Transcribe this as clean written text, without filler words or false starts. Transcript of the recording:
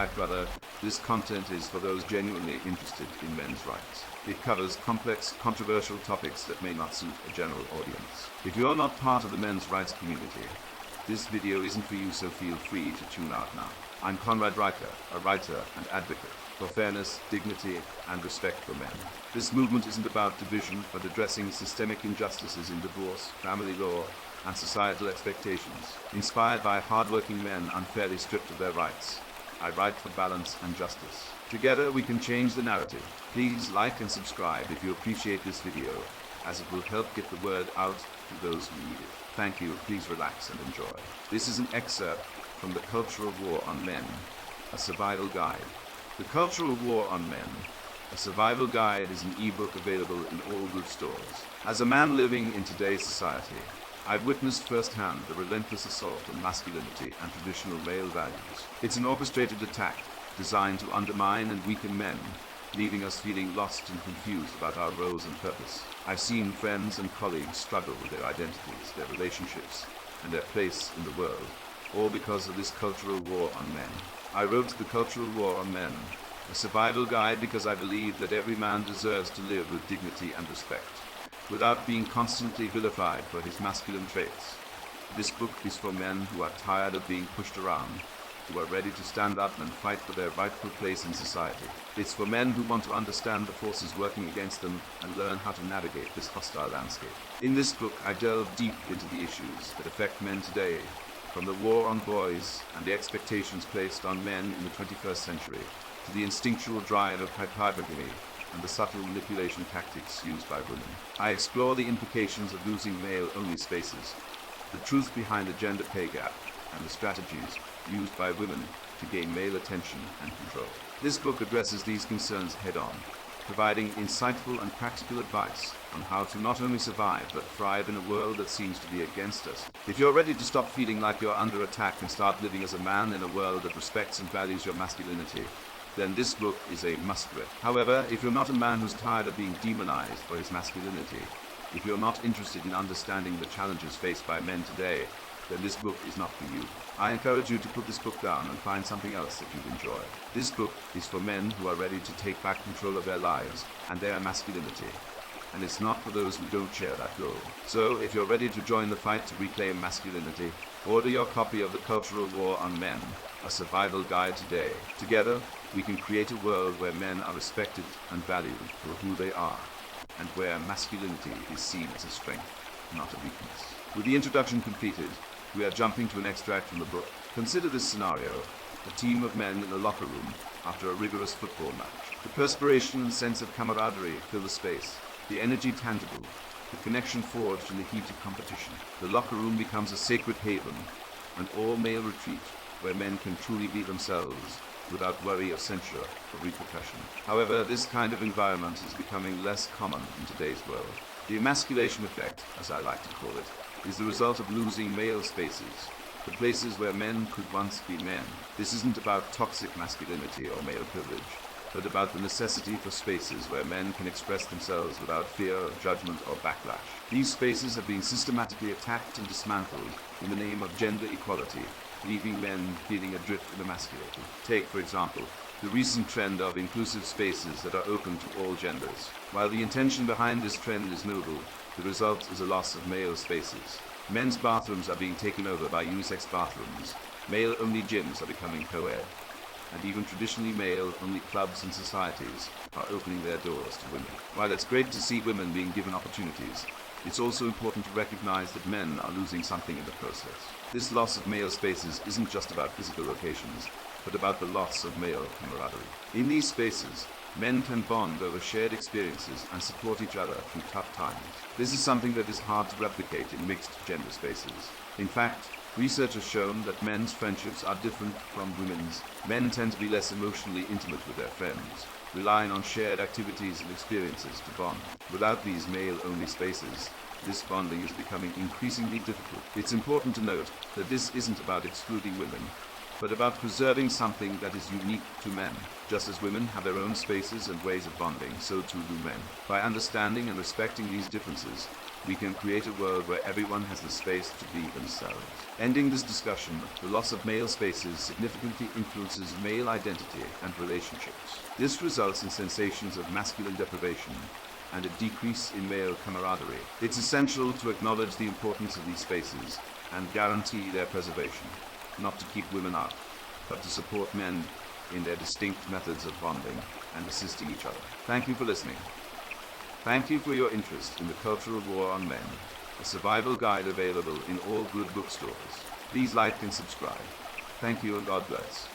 fact, rather, this content is for those genuinely interested in men's rights. It covers complex, controversial topics that may not suit a general audience. If you're not part of the men's rights community, this video isn't for you, so feel free to tune out now. I'm Conrad Riker, a writer and advocate for fairness, dignity, and respect for men. This movement isn't about division, but addressing systemic injustices in divorce, family law, and societal expectations. Inspired by hard-working men unfairly stripped of their rights, I write for balance and justice. Together we can change the narrative. Please like and subscribe if you appreciate this video, as it will help get the word out to those who need it. Thank you. Please relax and enjoy. This is an excerpt from The Cultural War on Men, a survival guide. The Cultural War on Men, a survival guide, is an ebook available in all good stores. As a man living in today's society, I've witnessed firsthand the relentless assault on masculinity and traditional male values. It's an orchestrated attack designed to undermine and weaken men, leaving us feeling lost and confused about our roles and purpose. I've seen friends and colleagues struggle with their identities, their relationships, and their place in the world, all because of this cultural war on men. I wrote The Cultural War on Men, a survival guide, because I believe that every man deserves to live with dignity and respect, without being constantly vilified for his masculine traits. This book is for men who are tired of being pushed around, who are ready to stand up and fight for their rightful place in society. It's for men who want to understand the forces working against them and learn how to navigate this hostile landscape. In this book, I delve deep into the issues that affect men today, from the war on boys and the expectations placed on men in the 21st century, to the instinctual drive of hypergamy and the subtle manipulation tactics used by women. I explore the implications of losing male-only spaces, the truth behind the gender pay gap, and the strategies used by women to gain male attention and control. This book addresses these concerns head-on, providing insightful and practical advice on how to not only survive but thrive in a world that seems to be against us. If you're ready to stop feeling like you're under attack and start living as a man in a world that respects and values your masculinity, then this book is a must-read. However, if you're not a man who's tired of being demonized for his masculinity, if you're not interested in understanding the challenges faced by men today, then this book is not for you. I encourage you to put this book down and find something else that you enjoy. This book is for men who are ready to take back control of their lives and their masculinity, and it's not for those who don't share that goal. So, if you're ready to join the fight to reclaim masculinity, order your copy of The Cultural War on Men, a survival guide today. Together, we can create a world where men are respected and valued for who they are, and where masculinity is seen as a strength, not a weakness. With the introduction completed, we are jumping to an extract from the book. Consider this scenario: a team of men in a locker room after a rigorous football match. The perspiration and sense of camaraderie fill the space, the energy tangible, the connection forged in the heat of competition. The locker room becomes a sacred haven, an all-male retreat where men can truly be themselves without worry of censure or repercussion. However, this kind of environment is becoming less common in today's world. The emasculation effect, as I like to call it, is the result of losing male spaces, the places where men could once be men. This isn't about toxic masculinity or male privilege, but about the necessity for spaces where men can express themselves without fear of judgment or backlash. These spaces have been systematically attacked and dismantled in the name of gender equality, leaving men feeling adrift and emasculated. Take, for example, the recent trend of inclusive spaces that are open to all genders. While the intention behind this trend is noble, the result is a loss of male spaces. Men's bathrooms are being taken over by unisex bathrooms, male-only gyms are becoming co-ed, and even traditionally male-only clubs and societies are opening their doors to women. While it's great to see women being given opportunities, it's also important to recognize that men are losing something in the process. This loss of male spaces isn't just about physical locations, but about the loss of male camaraderie. In these spaces, men can bond over shared experiences and support each other through tough times. This is something that is hard to replicate in mixed gender spaces. In fact, research has shown that men's friendships are different from women's. Men tend to be less emotionally intimate with their friends, relying on shared activities and experiences to bond. Without these male-only spaces, this bonding is becoming increasingly difficult. It's important to note that this isn't about excluding women, but about preserving something that is unique to men. Just as women have their own spaces and ways of bonding, so too do men. By understanding and respecting these differences, we can create a world where everyone has the space to be themselves. Ending this discussion, the loss of male spaces significantly influences male identity and relationships. This results in sensations of masculine deprivation and a decrease in male camaraderie. It's essential to acknowledge the importance of these spaces and guarantee their preservation, not to keep women out, but to support men in their distinct methods of bonding and assisting each other. Thank you for listening. Thank you for your interest in the Cultural War on Men, a survival guide available in all good bookstores. Please like and subscribe. Thank you and God bless.